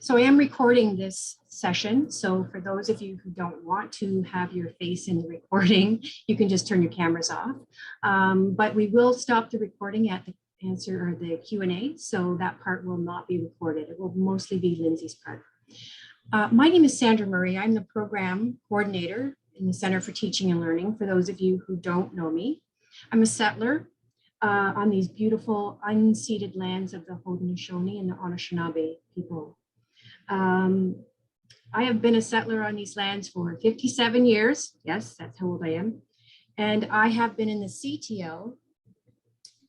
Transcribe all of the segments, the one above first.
So I am recording this session. So for those of you who don't want to have your face in the recording, you can just turn your cameras off. But we will stop the recording at the answer or the Q&A. So that part will not be recorded. It will mostly be Lindsay's part. My name is Sandra Murray. I'm the program coordinator in the Center for Teaching and Learning. For those of you who don't know me, I'm a settler on these beautiful unceded lands of the Haudenosaunee and the Anishinaabe people. I have been a settler on these lands for 57 years. Yes, that's how old I am. And I have been in the CTL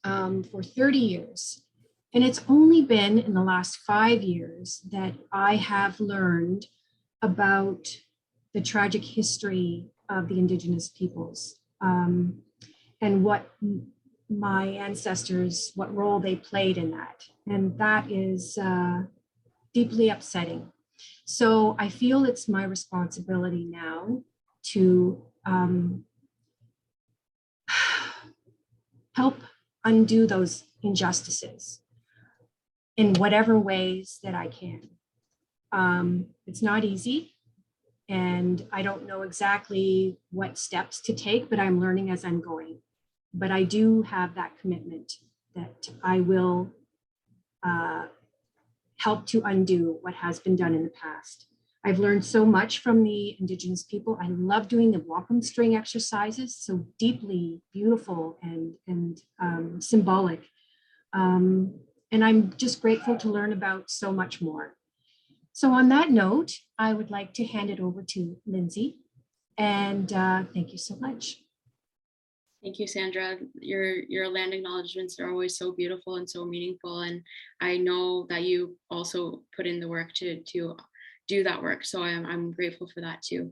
for 30 years. And it's only been in the last 5 years that I have learned about the tragic history of the Indigenous peoples and what my ancestors, what role they played in that. And that is deeply upsetting. So I feel it's my responsibility now to help undo those injustices in whatever ways that I can. It's not easy, and I don't know exactly what steps to take, but I'm learning as I'm going. But I do have that commitment that I will help to undo what has been done in the past. I've learned so much from the Indigenous people. I love doing the wampum string exercises, so deeply beautiful and symbolic. And I'm just grateful to learn about so much more. So on that note, I would like to hand it over to Lindsay. And thank you so much. Thank you, Sandra. Your land acknowledgements are always so beautiful and so meaningful. And I know that you also put in the work to do that work. So I'm grateful for that too.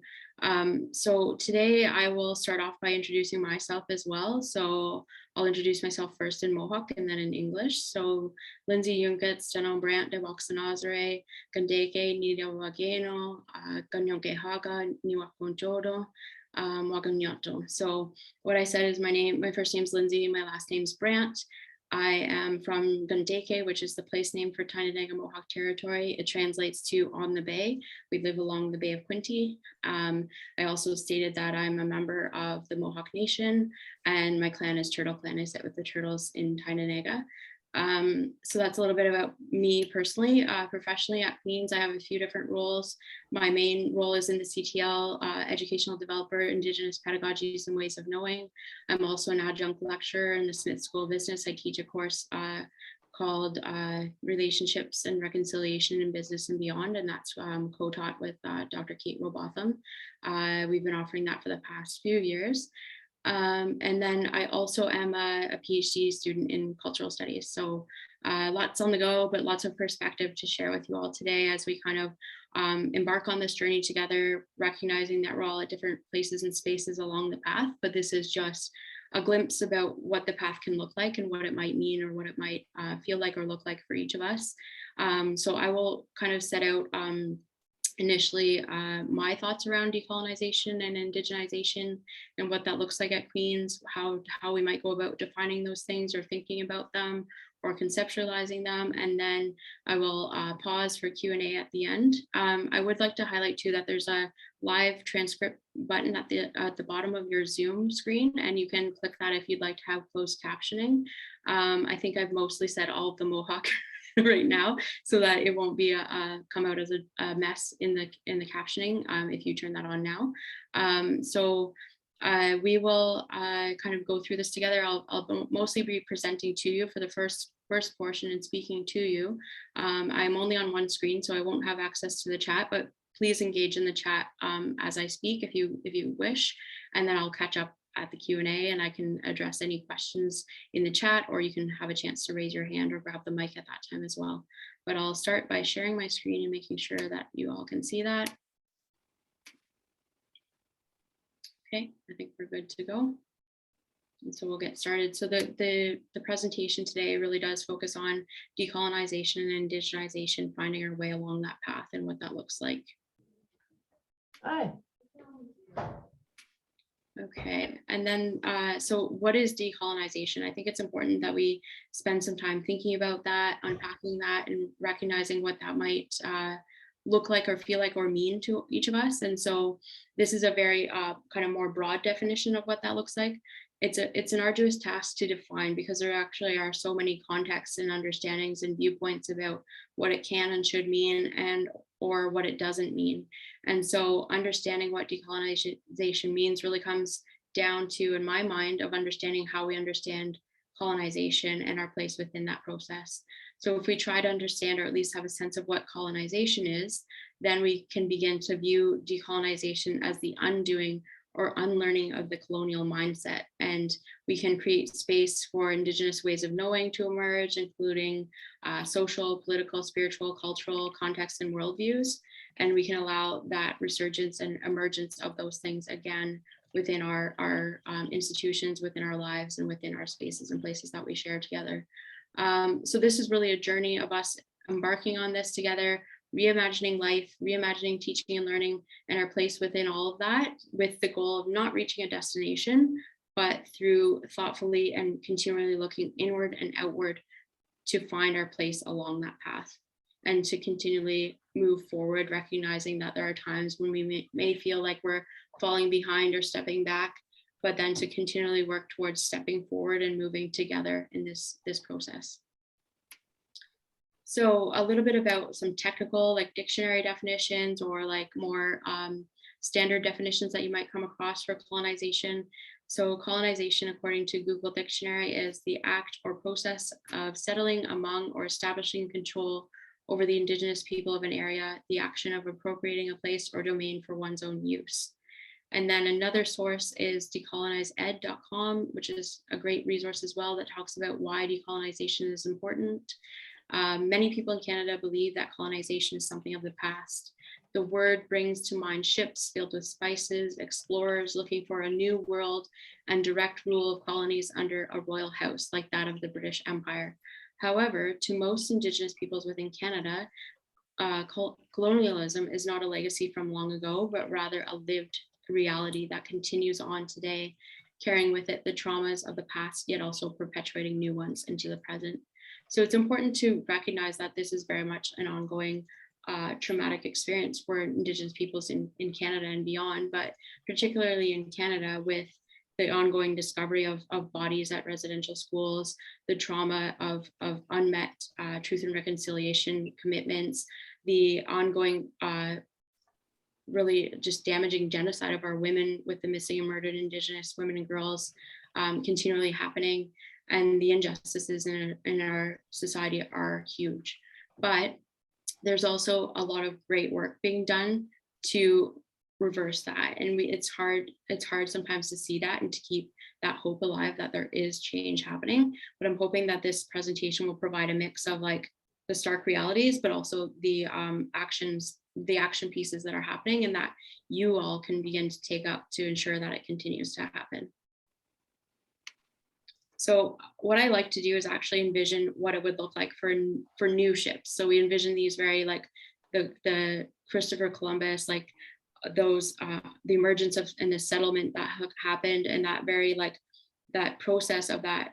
So today I will start off by introducing myself as well. So I'll introduce myself first in Mohawk and then in English. So Lindsay Yunkit, Steno Brant, de Waxanazare, Gandeke, Nida Wageno, Ganyoke Haga, Niwakonjodo. So what I said is my first name is Lindsay, my last name is Brant. I am from Gundeke, which is the place name for Tyendinaga Mohawk territory. It translates to on the bay. We live along the Bay of Quinte. I also stated that I'm a member of the Mohawk Nation and my clan is Turtle Clan. I sit with the turtles in Tyendinaga. So that's a little bit about me personally. Professionally at Queen's, I have a few different roles. My main role is in the CTL, educational developer, Indigenous pedagogies and ways of knowing. I'm also an adjunct lecturer in the Smith School of Business. I teach a course called Relationships and Reconciliation in Business and Beyond, and that's co-taught with Dr. Kate Robotham. We've been offering that for the past few years. And then I also am a PhD student in cultural studies. So lots on the go, but lots of perspective to share with you all today as we kind of embark on this journey together, recognizing that we're all at different places and spaces along the path, but this is just a glimpse about what the path can look like and what it might mean or what it might feel like or look like for each of us. So I will kind of set out initially my thoughts around decolonization and indigenization and what that looks like at Queen's, how we might go about defining those things or thinking about them or conceptualizing them. And then I will pause for Q&A at the end. I would like to highlight too that there's a live transcript button at the bottom of your Zoom screen, and you can click that if you'd like to have closed captioning. I think I've mostly said all of the Mohawk right now, so that it won't be come out as a mess in the captioning if you turn that on now. So we will kind of go through this together. I'll mostly be presenting to you for the first portion and speaking to you. I'm only on one screen, so I won't have access to the chat, but please engage in the chat as I speak if you wish, and then I'll catch up at the Q&A and I can address any questions in the chat, or you can have a chance to raise your hand or grab the mic at that time as well. But I'll start by sharing my screen and making sure that you all can see that. Okay, I think we're good to go. And so we'll get started. So the presentation today really does focus on decolonization and indigenization, finding our way along that path and what that looks like. Hi. Okay, and then so what is decolonization? I think it's important that we spend some time thinking about that, unpacking that, and recognizing what that might look like or feel like or mean to each of us. And so this is a very kind of more broad definition of what that looks like. It's an arduous task to define because there actually are so many contexts and understandings and viewpoints about what it can and should mean and or what it doesn't mean. And so understanding what decolonization means really comes down to, in my mind, of understanding how we understand colonization and our place within that process. So if we try to understand or at least have a sense of what colonization is, then we can begin to view decolonization as the undoing or unlearning of the colonial mindset. And we can create space for Indigenous ways of knowing to emerge, including social, political, spiritual, cultural contexts and worldviews. And we can allow that resurgence and emergence of those things again within our institutions, within our lives, and within our spaces and places that we share together. So this is really a journey of us embarking on this together, reimagining life, reimagining teaching and learning, and our place within all of that, with the goal of not reaching a destination, but through thoughtfully and continually looking inward and outward to find our place along that path, and to continually move forward, recognizing that there are times when we may feel like we're falling behind or stepping back, but then to continually work towards stepping forward and moving together in this process. So a little bit about some technical like dictionary definitions or like more standard definitions that you might come across for colonization. So colonization, according to Google Dictionary, is the act or process of settling among or establishing control over the Indigenous people of an area, the action of appropriating a place or domain for one's own use. And then another source is decolonized.com, which is a great resource as well that talks about why decolonization is important. Many people in Canada believe that colonization is something of the past. The word brings to mind ships filled with spices, explorers looking for a new world, and direct rule of colonies under a royal house like that of the British Empire. However, to most Indigenous peoples within Canada, colonialism is not a legacy from long ago, but rather a lived reality that continues on today, carrying with it the traumas of the past, yet also perpetuating new ones into the present. So it's important to recognize that this is very much an ongoing traumatic experience for Indigenous peoples in Canada and beyond, but particularly in Canada with the ongoing discovery of bodies at residential schools, the trauma of unmet truth and reconciliation commitments, the ongoing really just damaging genocide of our women with the missing and murdered Indigenous women and girls continually happening. And the injustices in our society are huge. But there's also a lot of great work being done to reverse that. And it's hard sometimes to see that and to keep that hope alive that there is change happening. But I'm hoping that this presentation will provide a mix of like the stark realities, but also the action pieces that are happening and that you all can begin to take up to ensure that it continues to happen. So what I like to do is actually envision what it would look like for new ships. So we envision these very like the Christopher Columbus, like those the emergence of and the settlement that happened, and that very like that process of that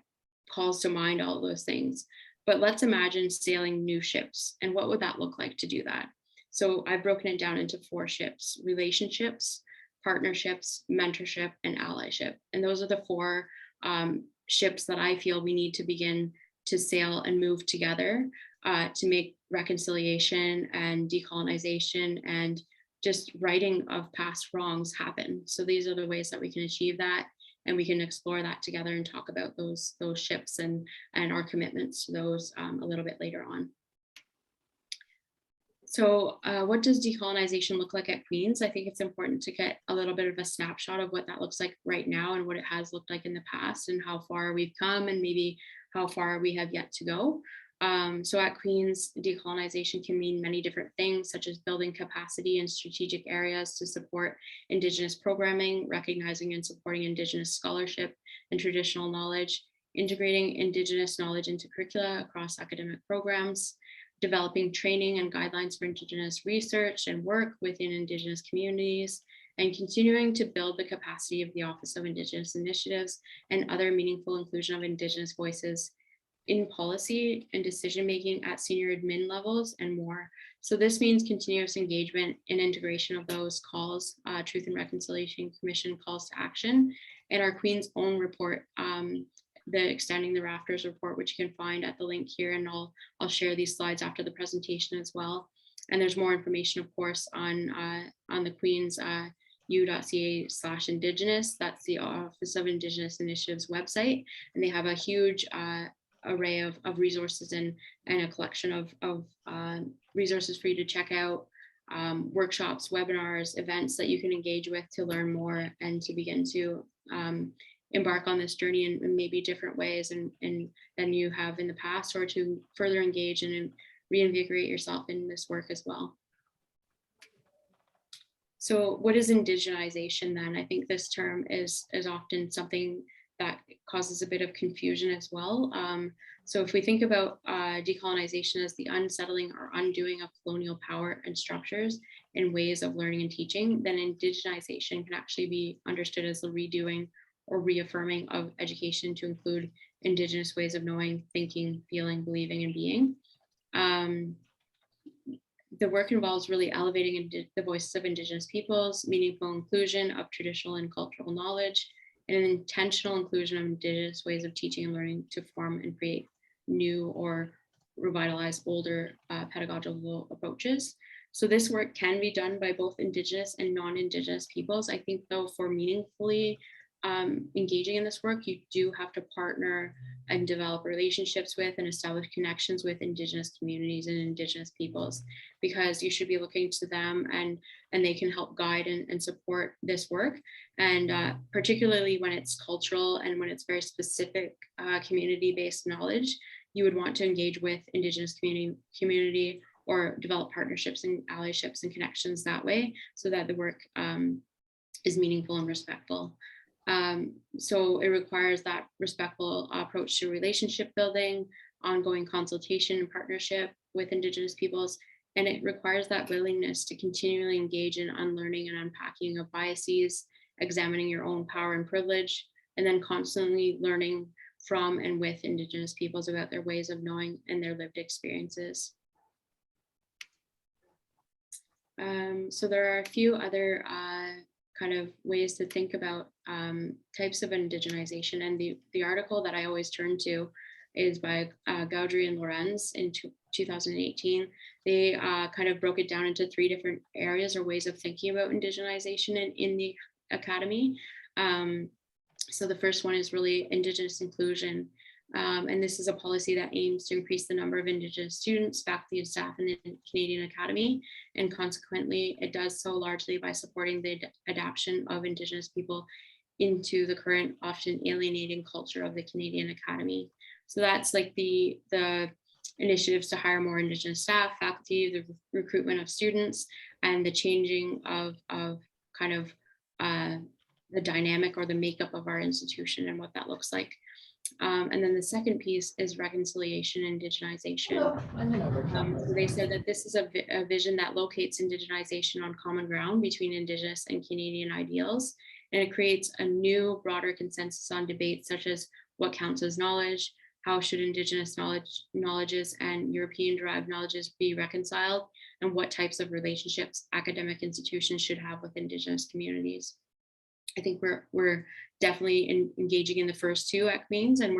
calls to mind all those things. But let's imagine sailing new ships, and what would that look like to do that? So I've broken it down into 4 ships: relationships, partnerships, mentorship, and allyship. And those are the 4 ships that I feel we need to begin to sail and move together to make reconciliation and decolonization and just righting of past wrongs happen. So these are the ways that we can achieve that, and we can explore that together and talk about those ships and our commitments to those a little bit later on. So what does decolonization look like at Queen's? I think it's important to get a little bit of a snapshot of what that looks like right now and what it has looked like in the past and how far we've come and maybe how far we have yet to go. So at Queen's, decolonization can mean many different things, such as building capacity in strategic areas to support Indigenous programming, recognizing and supporting Indigenous scholarship and traditional knowledge, integrating Indigenous knowledge into curricula across academic programs, developing training and guidelines for Indigenous research and work within Indigenous communities, and continuing to build the capacity of the Office of Indigenous Initiatives and other meaningful inclusion of Indigenous voices in policy and decision-making at senior admin levels and more. So this means continuous engagement and integration of those calls, Truth and Reconciliation Commission calls to action, and our Queen's own report, the Extending the Rafters report, which you can find at the link here, and I'll share these slides after the presentation as well. And there's more information, of course, on the Queen's u.ca/Indigenous. That's the Office of Indigenous Initiatives website, and they have a huge array of resources and a collection of resources for you to check out, workshops, webinars, events that you can engage with to learn more and to begin to embark on this journey in maybe different ways and than you have in the past, or to further engage and reinvigorate yourself in this work as well. So what is indigenization then? I think this term is often something that causes a bit of confusion as well. So if we think about decolonization as the unsettling or undoing of colonial power and structures and ways of learning and teaching, then indigenization can actually be understood as the redoing or reaffirming of education to include Indigenous ways of knowing, thinking, feeling, believing, and being. The work involves really elevating the voices of Indigenous peoples, meaningful inclusion of traditional and cultural knowledge, and an intentional inclusion of Indigenous ways of teaching and learning to form and create new or revitalize older pedagogical approaches. So this work can be done by both Indigenous and non-Indigenous peoples. I think though, for meaningfully engaging in this work, you do have to partner and develop relationships with and establish connections with Indigenous communities and Indigenous peoples, because you should be looking to them and they can help guide and support this work. And particularly when it's cultural and when it's very specific community-based knowledge, you would want to engage with Indigenous community or develop partnerships and allyships and connections that way, so that the work is meaningful and respectful. So it requires that respectful approach to relationship building, ongoing consultation and partnership with Indigenous peoples, and it requires that willingness to continually engage in unlearning and unpacking of biases, examining your own power and privilege, and then constantly learning from and with Indigenous peoples about their ways of knowing and their lived experiences. So there are a few other kind of ways to think about types of indigenization. And the article that I always turn to is by Gaudry and Lorenz in 2018. They kind of broke it down into 3 different areas or ways of thinking about indigenization in the academy. So the first one is really Indigenous inclusion. And this is a policy that aims to increase the number of Indigenous students, faculty, and staff in the Canadian Academy. And consequently, it does so largely by supporting the adaptation of Indigenous people into the current, often alienating culture of the Canadian Academy. So that's like the initiatives to hire more Indigenous staff, faculty, the recruitment of students, and the changing of kind of the dynamic or the makeup of our institution and what that looks like. And then the second piece is reconciliation and indigenization. So they said that this is a vision that locates indigenization on common ground between Indigenous and Canadian ideals, and it creates a new, broader consensus on debates such as what counts as knowledge, how should Indigenous knowledges and European-derived knowledges be reconciled, and what types of relationships academic institutions should have with Indigenous communities. I think we're definitely engaging in the first 2 at Queen's, and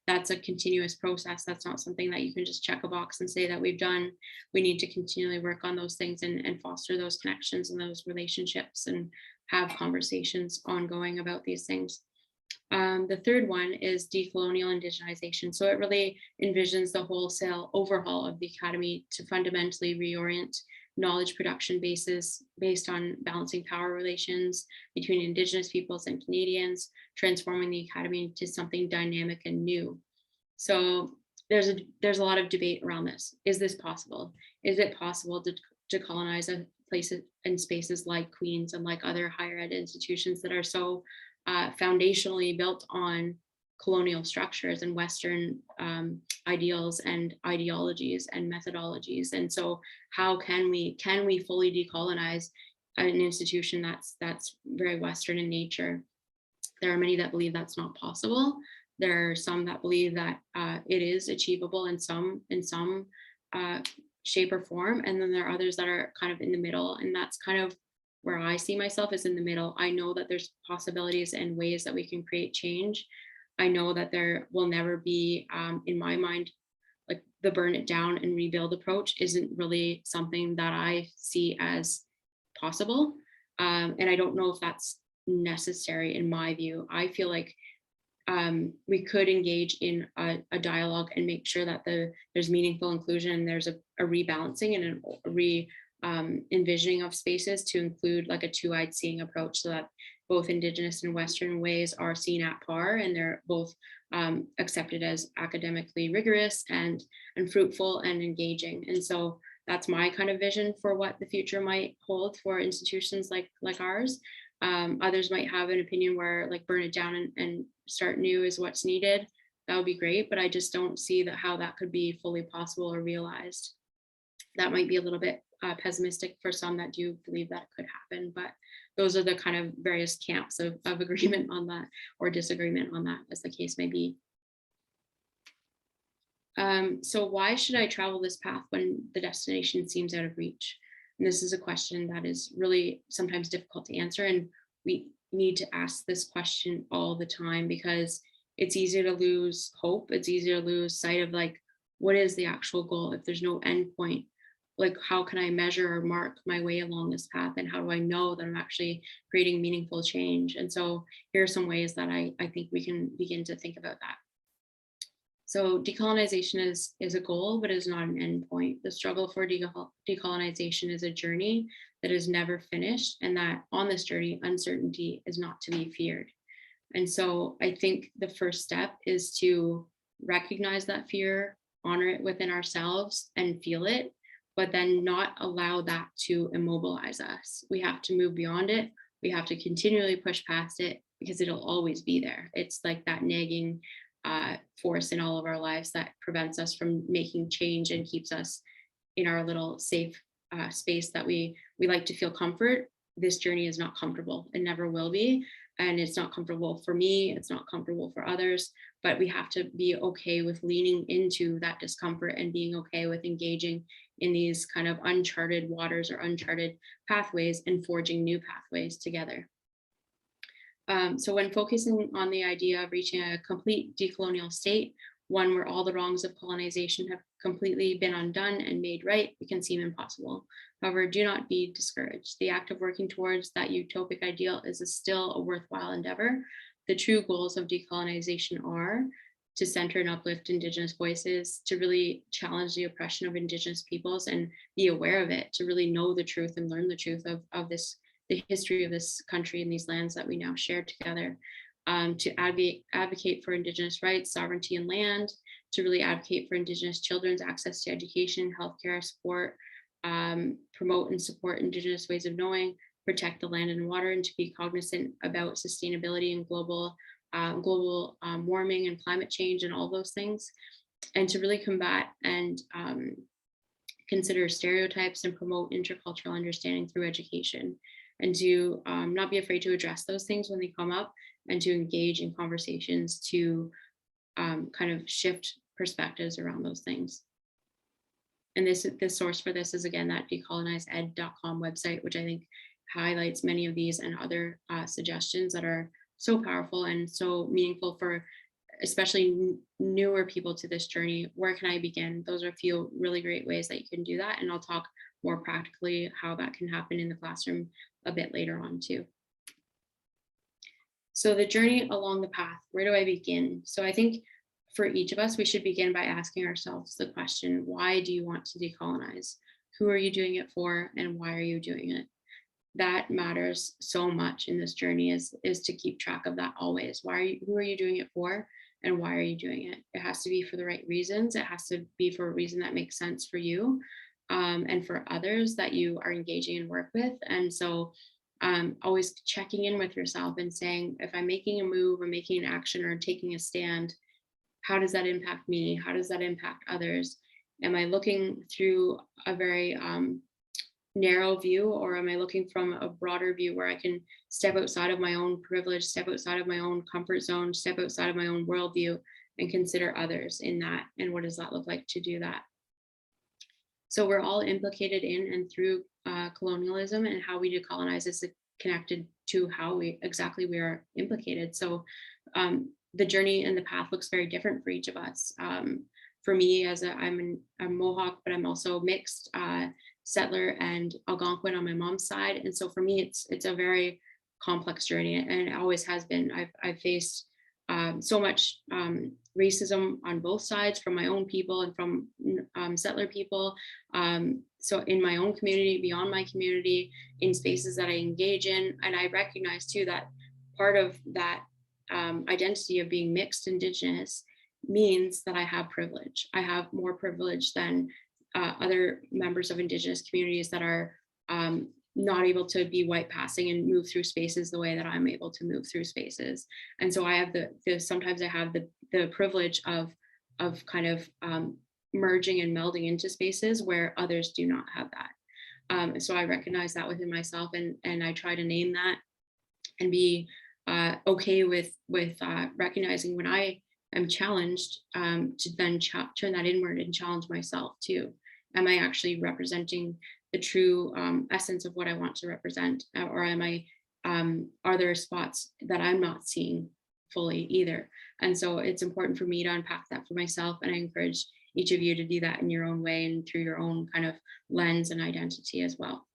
that's a continuous process. That's not something that you can just check a box and say that we've done. We need to continually work on those things and foster those connections and those relationships and have conversations ongoing about these things. The third one is decolonial indigenization. So it really envisions the wholesale overhaul of the academy to fundamentally reorient knowledge production basis based on balancing power relations between Indigenous peoples and Canadians, transforming the academy into something dynamic and new. So there's a lot of debate around this. Is this possible? Is it possible to decolonize a places and spaces like Queen's and like other higher ed institutions that are so foundationally built on colonial structures and Western ideals and ideologies and methodologies? And so how can we fully decolonize an institution that's very Western in nature. There are many that believe that's not possible. There are some that believe that it is achievable in some shape or form, and then there are others that are kind of in the middle, and that's kind of where I see myself, is in the middle. I know that there's possibilities and ways that we can create change. I know that there will never be, in my mind, like the burn it down and rebuild approach isn't really something that I see as possible. And I don't know if that's necessary in my view. I feel like we could engage in a dialogue and make sure that there's meaningful inclusion, and there's a rebalancing and a envisioning of spaces to include like a two-eyed seeing approach, so that both Indigenous and Western ways are seen at par, and they're both accepted as academically rigorous and fruitful and engaging. And so that's my kind of vision for what the future might hold for institutions like ours. Others might have an opinion where like burn it down and start new is what's needed. That would be great, but I just don't see that how that could be fully possible or realized. That might be a little bit pessimistic for some that do believe that could happen, but those are the kind of various camps of agreement on that, or disagreement on that, as the case may be. So why should I travel this path when the destination seems out of reach? And this is a question that is really sometimes difficult to answer, and we need to ask this question all the time, because it's easier to lose hope. It's easier to lose sight of like, what is the actual goal if there's no end point? Like, how can I measure or mark my way along this path, and how do I know that I'm actually creating meaningful change? And so here are some ways that I think we can begin to think about that. So decolonization is a goal, but is not an endpoint. The struggle for decolonization is a journey that is never finished, and that on this journey, uncertainty is not to be feared. And so I think the first step is to recognize that fear, honor it within ourselves and feel it, but then not allow that to immobilize us. We have to move beyond it. We have to continually push past it, because it'll always be there. It's like that nagging force in all of our lives that prevents us from making change and keeps us in our little safe space that we like to feel comfort. This journey is not comfortable. It never will be. And it's not comfortable for me. It's not comfortable for others, but we have to be okay with leaning into that discomfort and being okay with engaging in these kind of uncharted waters or uncharted pathways and forging new pathways together. So when focusing on the idea of reaching a complete decolonial state, one where all the wrongs of colonization have completely been undone and made right, it can seem impossible. However, do not be discouraged. The act of working towards that utopic ideal is still a worthwhile endeavor. The true goals of decolonization are to center and uplift Indigenous voices, to really challenge the oppression of Indigenous peoples and be aware of it, to really know the truth and learn the truth of this, the history of this country and these lands that we now share together, to advocate for Indigenous rights, sovereignty, and land, to really advocate for Indigenous children's access to education, healthcare, support, promote and support Indigenous ways of knowing, protect the land and water, and to be cognizant about sustainability and global warming and climate change and all those things, and to really combat and consider stereotypes and promote intercultural understanding through education, and to not be afraid to address those things when they come up, and to engage in conversations to kind of shift perspectives around those things. And this source for this is, again, that decolonized.ed.com website, which I think highlights many of these and other suggestions that are so powerful and so meaningful for especially newer people to this journey. Where can I begin? Those are a few really great ways that you can do that. And I'll talk more practically how that can happen in the classroom a bit later on too. So the journey along the path, where do I begin? So I think for each of us, we should begin by asking ourselves the question, why do you want to decolonize? Who are you doing it for, and why are you doing it? That matters so much in this journey, is to keep track of that always. Who are you doing it for, and why are you doing it? It has to be for the right reasons. It has to be for a reason that makes sense for you and for others that you are engaging in work with. And so always checking in with yourself and saying, if I'm making a move or making an action or taking a stand, how does that impact me? How does that impact others? Am I looking through a very narrow view, or am I looking from a broader view where I can step outside of my own privilege, step outside of my own comfort zone, step outside of my own worldview and consider others in that? And what does that look like to do that? So we're all implicated in and through colonialism, and how we decolonize is connected to how we are implicated. So the journey and the path looks very different for each of us. For me, I'm a Mohawk, but I'm also mixed, settler and Algonquin on my mom's side. And so for me, it's a very complex journey, and it always has been. I've faced so much racism on both sides, from my own people and from settler people. So in my own community, beyond my community, in spaces that I engage in. And I recognize too that part of that identity of being mixed Indigenous means that I have privilege. I have more privilege than other members of Indigenous communities that are not able to be white passing and move through spaces the way that I'm able to move through spaces. And so I have sometimes I have the privilege of kind of merging and melding into spaces where others do not have that. So I recognize that within myself, and I try to name that and be okay with recognizing when I am challenged, to then turn that inward and challenge myself too. Am I actually representing the true essence of what I want to represent, or am I? Are there spots that I'm not seeing fully either? And so it's important for me to unpack that for myself, and I encourage each of you to do that in your own way and through your own kind of lens and identity as well.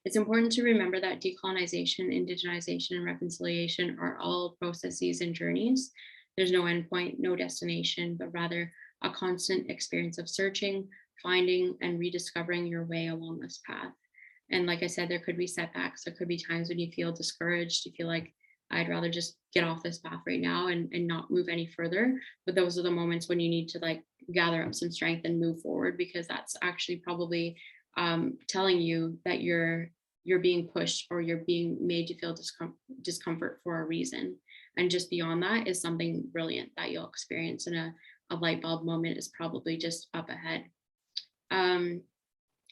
It's important to remember that decolonization, indigenization, and reconciliation are all processes and journeys. There's no endpoint, no destination, but rather a constant experience of searching, finding, and rediscovering your way along this path. And like I said, there could be setbacks. There could be times when you feel discouraged. You feel like I'd rather just get off this path right now and not move any further. But those are the moments when you need to like gather up some strength and move forward, because that's actually probably telling you that you're being pushed, or you're being made to feel discomfort for a reason. And just beyond that is something brilliant that you'll experience, and a light bulb moment is probably just up ahead.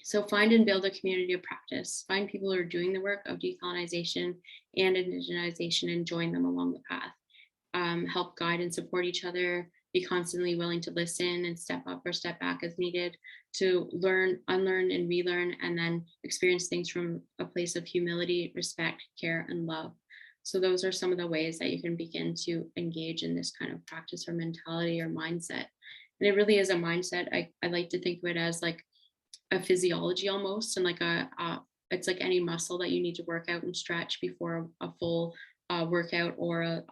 So find and build a community of practice. Find people who are doing the work of decolonization and indigenization and join them along the path. Help guide and support each other. Be constantly willing to listen and step up or step back as needed, to learn, unlearn, and relearn, and then experience things from a place of humility, respect, care, and love. So those are some of the ways that you can begin to engage in this kind of practice or mentality or mindset. And it really is a mindset. I like to think of it as like a physiology almost, and like it's like any muscle that you need to work out and stretch before a full workout or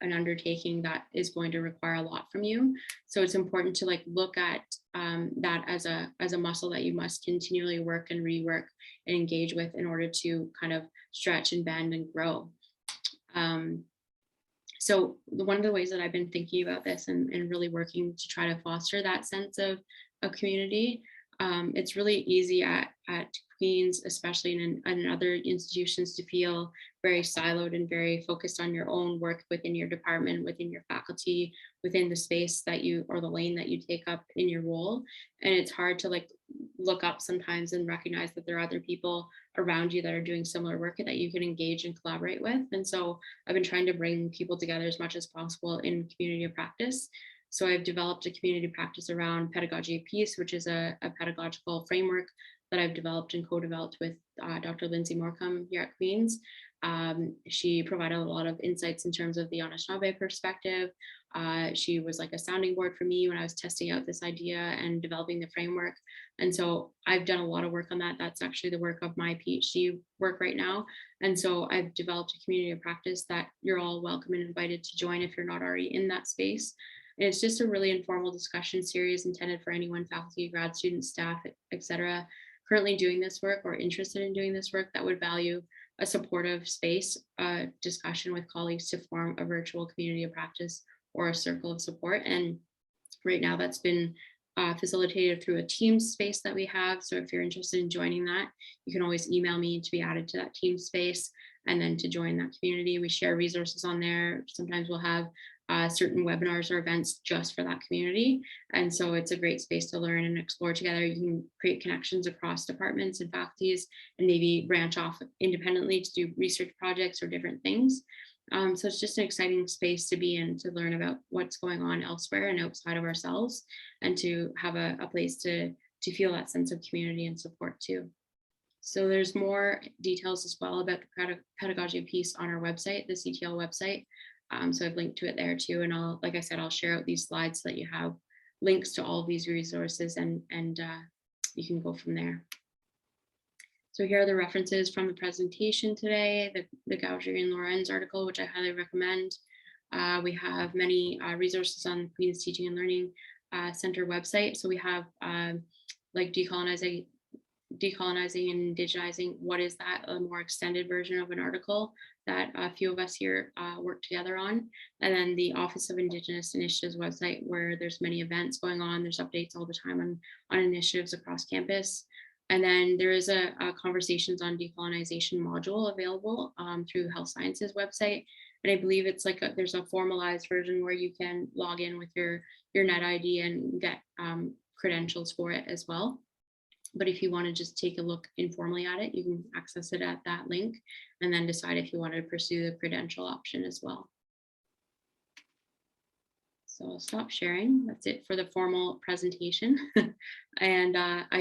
an undertaking that is going to require a lot from you. So it's important to like look at that as a muscle that you must continually work and rework and engage with in order to kind of stretch and bend and grow. So one of the ways that I've been thinking about this and really working to try to foster that sense of a community, it's really easy at Queen's, especially in other institutions, to feel very siloed and very focused on your own work within your department, within your faculty, within the space that you, or the lane that you take up in your role. And it's hard to like look up sometimes and recognize that there are other people around you that are doing similar work that you can engage and collaborate with. And so I've been trying to bring people together as much as possible in community of practice. So I've developed a community practice around pedagogy of peace, which is a pedagogical framework that I've developed and co-developed with Dr. Lindsay here at Queen's. She provided a lot of insights in terms of the Anishinaabe perspective. She was like a sounding board for me when I was testing out this idea and developing the framework. And so I've done a lot of work on that. That's actually the work of my PhD work right now. And so I've developed a community of practice that you're all welcome and invited to join if you're not already in that space. And it's just a really informal discussion series intended for anyone, faculty, grad students, staff, etc., currently doing this work or interested in doing this work that would value a supportive space, discussion with colleagues to form a virtual community of practice or a circle of support. And right now that's been facilitated through a Teams space that we have. So if you're interested in joining that, you can always email me to be added to that Teams space and then to join that community. We share resources on there. Sometimes we'll have certain webinars or events just for that community. And so it's a great space to learn and explore together. You can create connections across departments and faculties and maybe branch off independently to do research projects or different things. So it's just an exciting space to be in, to learn about what's going on elsewhere and outside of ourselves, and to have a place to feel that sense of community and support too. So there's more details as well about the pedagogy piece on our website, the CTL website. So I've linked to it there too. And like I said, I'll share out these slides so that you have links to all of these resources, and you can go from there. So here are the references from the presentation today, the Gauger and Lorenz article, which I highly recommend. We have many resources on Queen's Teaching and Learning Center website. So we have like decolonizing and indigenizing. What is that? A more extended version of an article that a few of us here work together on. And then the Office of Indigenous Initiatives website, where there's many events going on. There's updates all the time on initiatives across campus. And then there is a conversations on decolonization module available through Health Sciences website. And I believe it's like there's a formalized version where you can log in with your net ID and get credentials for it as well. But if you want to just take a look informally at it, you can access it at that link and then decide if you want to pursue the credential option as well. So I'll stop sharing. That's it for the formal presentation. And I